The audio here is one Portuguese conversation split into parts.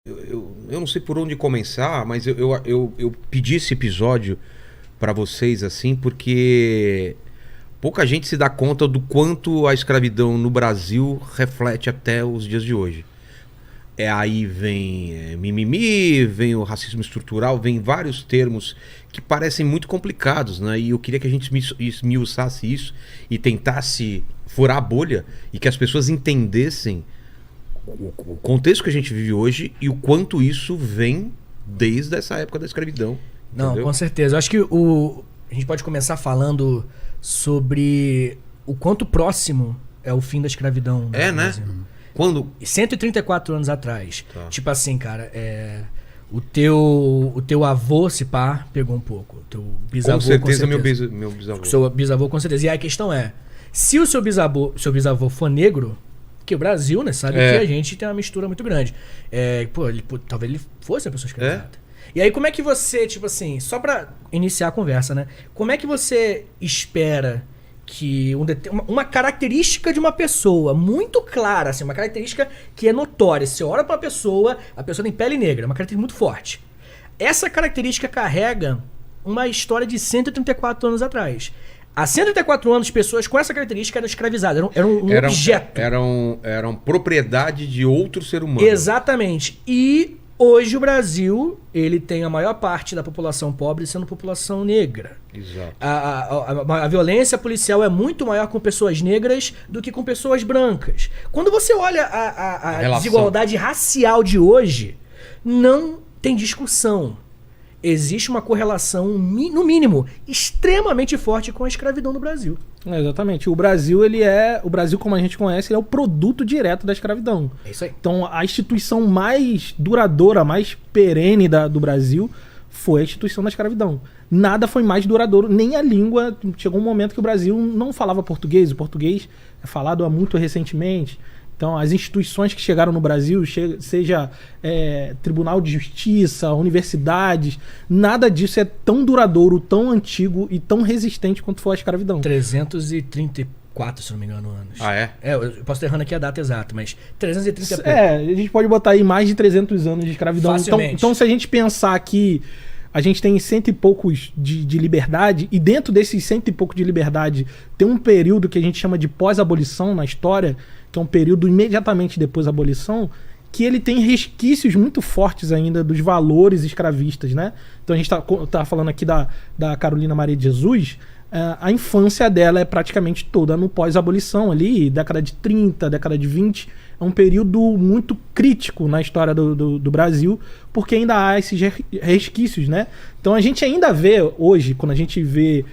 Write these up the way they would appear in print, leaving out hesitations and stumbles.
Eu não sei por onde começar, mas eu pedi esse episódio para vocês assim porque pouca gente se dá conta do quanto a escravidão no Brasil reflete até os dias de hoje. Aí vem mimimi, vem o racismo estrutural, vem vários termos que parecem muito complicados, né? E eu queria que a gente esmiuçasse isso e tentasse furar a bolha e que as pessoas entendessem o contexto que a gente vive hoje e o quanto isso vem desde essa época da escravidão. Não, entendeu? com certeza. Eu acho que a gente pode começar falando sobre o quanto próximo é o fim da escravidão no Brasil. Né? Quando? 134 anos atrás. Tá. Tipo assim, cara, o teu avô, se pá, pegou um pouco. O teu bisavô, Com certeza, meu bisavô. Seu bisavô, com certeza. E aí a questão é, se o seu bisavô for negro, que o Brasil, né, sabe que a gente tem uma mistura muito grande. Talvez ele fosse uma pessoa escravizada. E aí como é que você, tipo assim, só pra iniciar a conversa, né? Como é que você espera que uma característica de uma pessoa muito clara, assim, uma característica que é notória, você olha pra uma pessoa, a pessoa tem pele negra, uma característica muito forte. Essa característica carrega uma história de 134 anos atrás. Há 134 anos, pessoas com essa característica eram escravizadas, eram um objeto. Eram propriedade de outro ser humano. Exatamente. E hoje o Brasil, ele tem a maior parte da população pobre sendo população negra. Exato. A violência policial é muito maior com pessoas negras do que com pessoas brancas. Quando você olha a desigualdade racial de hoje, não tem discussão. Existe uma correlação, no mínimo, extremamente forte com a escravidão no Brasil. Exatamente. O Brasil, o Brasil, como a gente conhece, ele é o produto direto da escravidão. É isso aí. Então, a instituição mais duradoura, mais perene do Brasil foi a instituição da escravidão. Nada foi mais duradouro, nem a língua. Chegou um momento que o Brasil não falava português. O português é falado há muito recentemente. Então, as instituições que chegaram no Brasil, seja Tribunal de Justiça, universidades, nada disso é tão duradouro, tão antigo e tão resistente quanto foi a escravidão. 334, se não me engano, anos. Ah, é? Eu posso estar errando aqui a data exata, mas 330... a gente pode botar aí mais de 300 anos de escravidão. Então, se a gente pensar que a gente tem cento e poucos de liberdade, e dentro desses cento e pouco de liberdade tem um período que a gente chama de pós-abolição na história, que é um período imediatamente depois da abolição, que ele tem resquícios muito fortes ainda dos valores escravistas, né? Então a gente tá falando aqui da Carolina Maria de Jesus, a infância dela é praticamente toda no pós-abolição ali, década de 30, década de 20, é um período muito crítico na história do Brasil, porque ainda há esses resquícios, né? Então a gente ainda vê hoje, quando a gente vê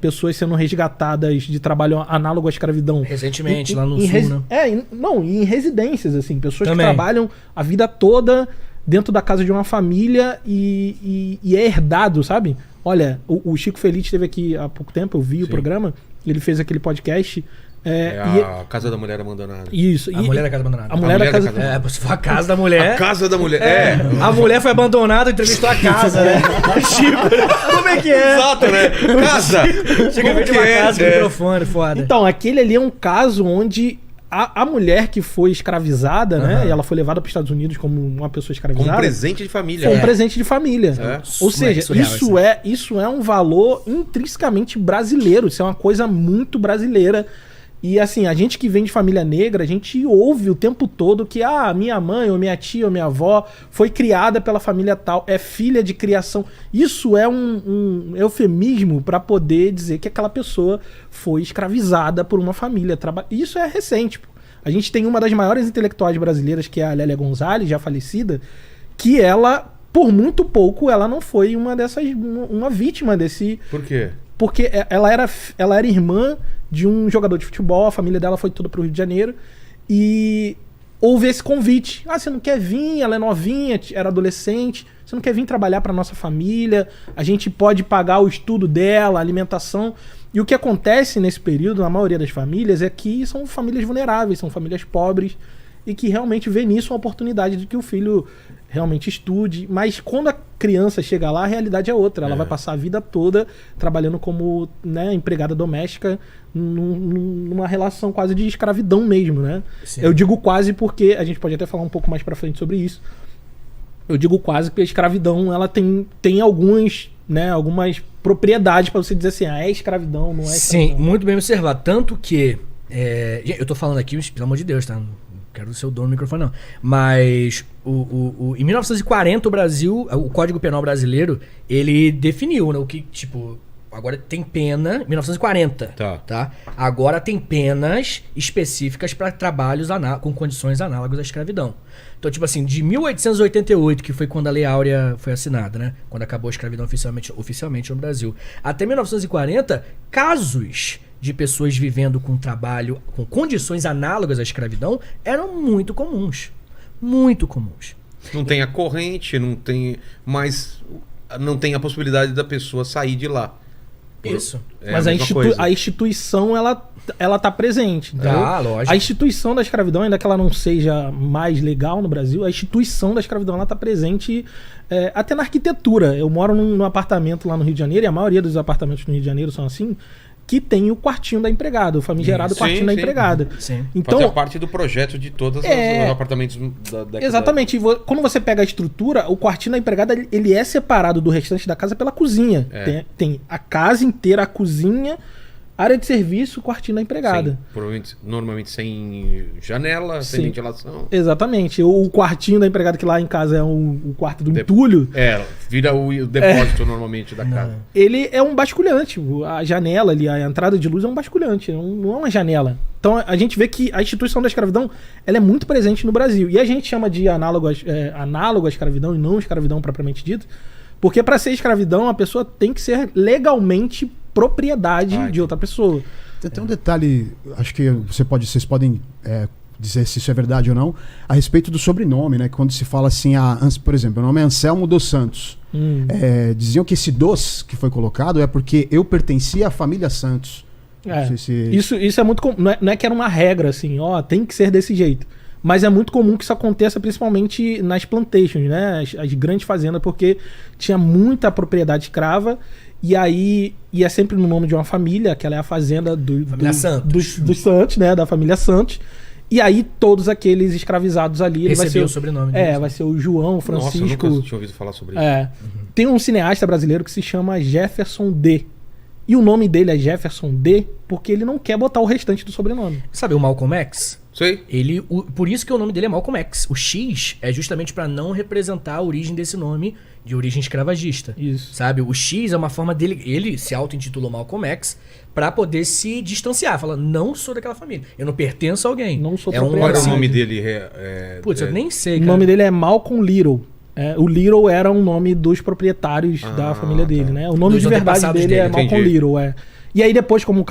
pessoas sendo resgatadas de trabalho análogo à escravidão. Recentemente, lá no sul, né? Em residências, assim, pessoas que trabalham a vida toda dentro da casa de uma família e é herdado, sabe? Olha, o Chico Feliz esteve aqui há pouco tempo, eu vi o programa, ele fez aquele podcast. A Casa da Mulher Abandonada. Isso. A Mulher da Casa Abandonada. A Mulher da Casa Abandonada. Se for a Casa da Mulher... A Casa da Mulher, A mulher foi abandonada e entrevistou a casa, né? Chico, como é que é? Exato, né? Casa! Chega a ver de uma casa com microfone, foda. Então, aquele ali é um caso onde a mulher que foi escravizada, né? E ela foi levada para os Estados Unidos como uma pessoa escravizada. Como presente de família. Foi um presente de família. Ou seja, surreal, isso é um valor intrinsecamente brasileiro. Isso é uma coisa muito brasileira. E assim, a gente que vem de família negra, a gente ouve o tempo todo que minha mãe, ou minha tia, ou minha avó foi criada pela família tal, é filha de criação. Isso é um eufemismo para poder dizer que aquela pessoa foi escravizada por uma família. Isso é recente. Pô. A gente tem uma das maiores intelectuais brasileiras, que é a Lélia Gonzalez, já falecida, que ela, por muito pouco, ela não foi uma vítima desse... Por quê? Porque ela era irmã de um jogador de futebol, a família dela foi toda pro Rio de Janeiro, e houve esse convite. Você não quer vir? Ela é novinha, era adolescente, você não quer vir trabalhar pra nossa família? A gente pode pagar o estudo dela, a alimentação. E o que acontece nesse período, na maioria das famílias, é que são famílias vulneráveis, são famílias pobres, e que realmente vê nisso uma oportunidade de que o filho realmente estude. Mas quando a criança chega lá, a realidade é outra. Ela vai passar a vida toda trabalhando como, né, empregada doméstica, numa relação quase de escravidão mesmo, né? Sim. Eu digo quase porque a gente pode até falar um pouco mais pra frente sobre isso. Eu digo quase porque a escravidão ela tem algumas propriedades para você dizer assim, é escravidão, não é escravidão. Sim, muito bem observado. Tanto que, eu tô falando aqui, pelo amor de Deus, tá? Não quero ser o dono do microfone, não. Mas em 1940 o Brasil, o Código Penal brasileiro, ele definiu, né, o que, tipo... Agora tem pena, 1940, tá? Agora tem penas específicas para trabalhos com condições análogas à escravidão. Então, tipo assim, de 1888, que foi quando a Lei Áurea foi assinada, né? Quando acabou a escravidão oficialmente no Brasil, até 1940, casos de pessoas vivendo com trabalho, com condições análogas à escravidão, eram muito comuns. Muito comuns. Não tem a corrente, não tem a possibilidade da pessoa sair de lá. Isso. Mas a instituição, ela tá presente. Lógico. A instituição da escravidão, ainda que ela não seja mais legal no Brasil, a instituição da escravidão, ela tá presente até na arquitetura. Eu moro num apartamento lá no Rio de Janeiro, e a maioria dos apartamentos no Rio de Janeiro são assim, que tem o quartinho da empregada, o famigerado quartinho da empregada. Sim. Então, fazia parte do projeto de todos os apartamentos da década. Exatamente. Quando você pega a estrutura, o quartinho da empregada ele é separado do restante da casa pela cozinha. Tem a casa inteira, a cozinha, área de serviço, quartinho da empregada. Normalmente sem janela, sem ventilação. Exatamente. O quartinho da empregada, que lá em casa é o quarto do entulho. Vira o depósito normalmente da casa. Ele é um basculhante. A janela ali, a entrada de luz é um basculhante, não é uma janela. Então a gente vê que a instituição da escravidão ela é muito presente no Brasil. E a gente chama de análogo à escravidão e não escravidão propriamente dito, porque para ser escravidão a pessoa tem que ser legalmente propriedade de outra pessoa. Tem um detalhe, acho que vocês podem dizer se isso é verdade ou não, a respeito do sobrenome, né? Quando se fala assim, por exemplo, meu nome é Anselmo dos Santos. Diziam que esse dos que foi colocado é porque eu pertencia à família Santos. Isso é muito comum. Não é que era uma regra assim, tem que ser desse jeito. Mas é muito comum que isso aconteça principalmente nas plantations, né? As grandes fazendas, porque tinha muita propriedade escrava. E aí ia sempre no nome de uma família, que ela é a fazenda dos Santos, né? Da família Santos. E aí todos aqueles escravizados ali... Ele vai ser o sobrenome dele. Vai ser o João, o Francisco... Nossa, eu nunca tinha ouvido falar sobre isso. Tem um cineasta brasileiro que se chama Jefferson D. E o nome dele é Jefferson D porque ele não quer botar o restante do sobrenome. Sabe o Malcolm X? Sei. Por isso que o nome dele é Malcolm X. O X é justamente para não representar a origem desse nome de origem escravagista. Isso. Sabe? O X é uma forma dele... Ele se auto-intitulou Malcolm X para poder se distanciar. Fala, não sou daquela família. Eu não pertenço a alguém. Não sou Qual era o nome dele? Putz, eu nem sei, cara. O nome dele é Malcolm Little. O Little era um nome dos proprietários da família dele, né? O nome de verdade dele é Malcolm Little, E aí depois, no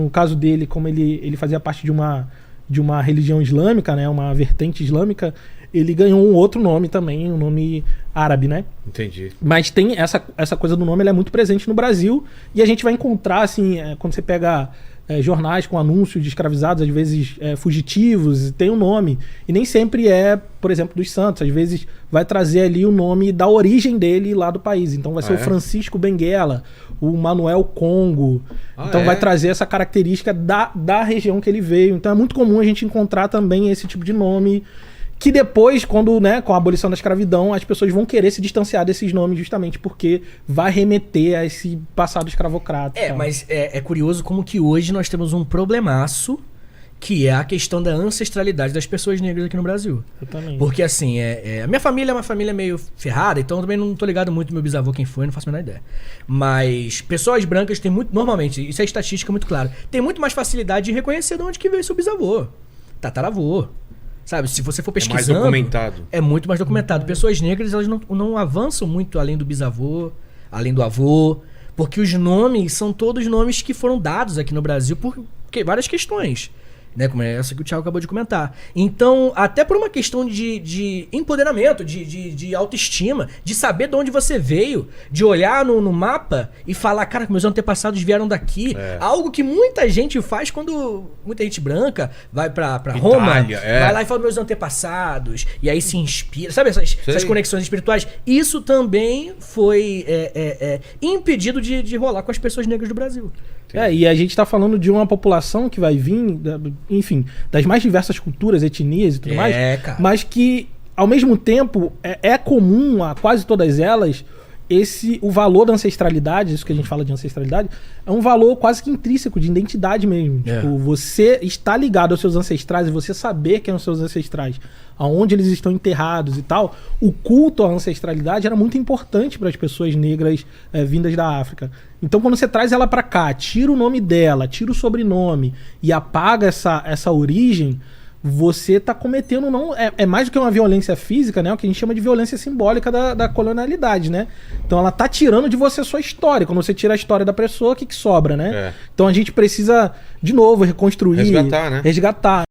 caso dele, como ele fazia parte de uma religião islâmica, né? Uma vertente islâmica, ele ganhou um outro nome também, um nome árabe, né? Entendi. Mas tem essa coisa do nome, ela é muito presente no Brasil, e a gente vai encontrar, assim, quando você pega jornais com anúncios de escravizados, às vezes fugitivos, tem um nome. E nem sempre é, por exemplo, dos Santos. Às vezes vai trazer ali o nome da origem dele lá do país. Então vai ser o Francisco Benguela, o Manuel Congo. Então vai trazer essa característica da região que ele veio. Então é muito comum a gente encontrar também esse tipo de nome, que depois, quando, né, com a abolição da escravidão, as pessoas vão querer se distanciar desses nomes justamente porque vai remeter a esse passado escravocrata. Mas é curioso como que hoje nós temos um problemaço, que é a questão da ancestralidade das pessoas negras aqui no Brasil. Exatamente. Porque assim, a minha família é uma família meio ferrada, então eu também não tô ligado muito no meu bisavô quem foi, não faço a menor ideia. Mas pessoas brancas têm muito, normalmente, isso é estatística muito clara, tem muito mais facilidade de reconhecer de onde que veio seu bisavô, tataravô. Sabe, se você for pesquisando... É mais documentado. É muito mais documentado. Pessoas negras, elas não avançam muito além do bisavô, além do avô, porque os nomes são todos nomes que foram dados aqui no Brasil por várias questões, né? Como é essa que o Thiago acabou de comentar. Então, até por uma questão de empoderamento, de autoestima, de saber de onde você veio, de olhar no mapa e falar, cara, meus antepassados vieram daqui. Algo que muita gente faz quando muita gente branca vai pra Roma, vai lá e fala meus antepassados, e aí se inspira, sabe essas conexões espirituais? Isso também foi impedido de rolar com as pessoas negras do Brasil. E a gente tá falando de uma população que vai vir, enfim, das mais diversas culturas, etnias e tudo mais, cara. mas que ao mesmo tempo, é comum a quase todas elas o valor da ancestralidade, isso que a gente fala de ancestralidade, é um valor quase que intrínseco, de identidade mesmo. Tipo, você está ligado aos seus ancestrais e você saber quem são os seus ancestrais, aonde eles estão enterrados e tal, o culto à ancestralidade era muito importante para as pessoas negras vindas da África. Então, quando você traz ela para cá, tira o nome dela, tira o sobrenome e apaga essa origem, você está cometendo é mais do que uma violência física, né? O que a gente chama de violência simbólica da colonialidade, né? Então ela está tirando de você a sua história. Quando você tira a história da pessoa, o que sobra, né? Então a gente precisa, de novo, reconstruir, resgatar, né? Resgatar.